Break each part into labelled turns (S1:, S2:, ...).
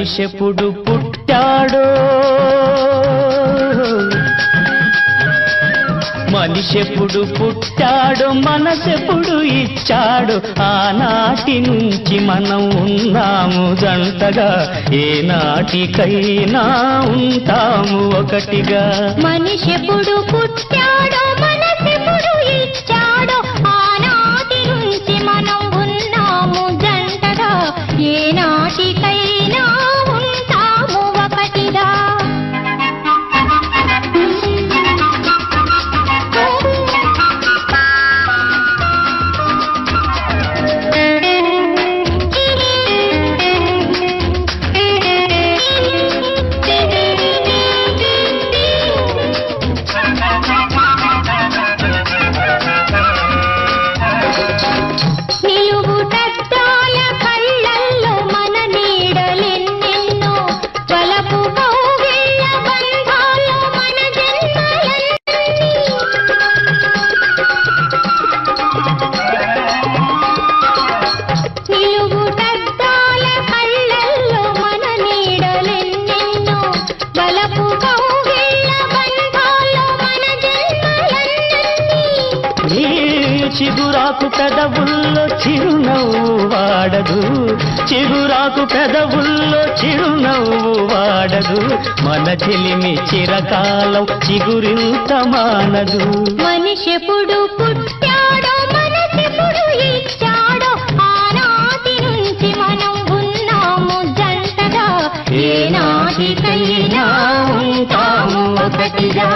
S1: మనిషెప్పుడు పుట్టాడో మనిషెప్పుడు పుట్టాడో మనసెప్పుడు ఇచ్చాడో ఆనాటి నుంచి మనం ఉన్నాము జంటగా ఏనాటికైనా ఉంటాము ఒకటిగా
S2: మనిషెప్పుడు పుట్టాడో మనసెప్పుడు ఇచ్చాడో ఆనాటి నుంచి మనం ఉన్నాము జంటగా ఏనాటికైనా ఉంటాము ఒకటిగా
S1: చిగురాకు పెదవుల్లో చిరునవ్వు వాడదు చిగురాకు పెదవుల్లో చిరునవ్వు వాడదు మన చెలిమి చిరకాలం చిగురింత మానదు
S2: మనిషెప్పుడు పుట్టాడో మనసెప్పుడు ఇచ్చాడో ఆనాటి నుంచి మనం ఉన్నాము జంటగా
S1: ఏనాటికైనా ఉంటాము ఒకటిగా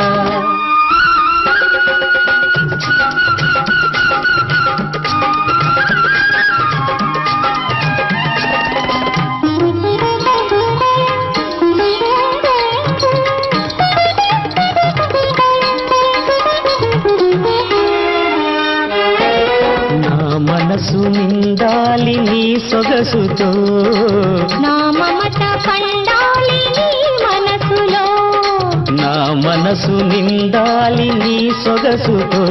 S1: మనసు నిండాలి నీ సొగసుతో
S2: నా మమత పండాలి నీ మనసులో
S1: నా మనసు నిండాలి నీ సొగసుతో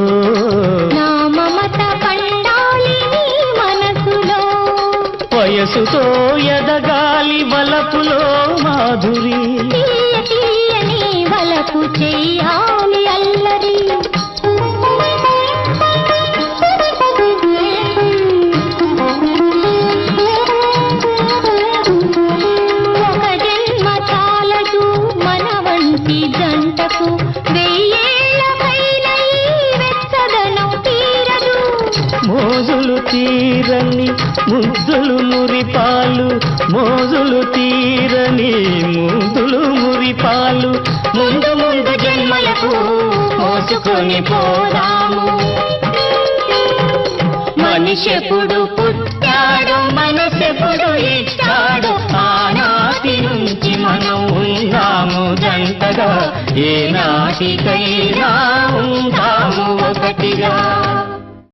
S2: నా మమత పండాలి నీ మనసులో
S1: వయసుతో ఎదగాలి వలపులో మాధురి
S2: తీయ తీయని వలపు చెయ్యాలి అల్లరి జంటకు వెయ్యేళ్ళకైనా ఈ వెచ్చదనం తీరదు
S1: మోజులు తీరని ముద్దులు మురిపాలు మోజులు తీరని ముద్దులు మురిపాలు ముందు ముందు జన్మలకు మోసుకొని పోదాము మనిషెప్పుడు పుట్టాడో మనసెప్పుడు ఇచ్చాడో ఆనాటి నుంచి మనం ఉన్నాము జంటగా ఏనాటికైనా ఉంటాము ఒకటిగా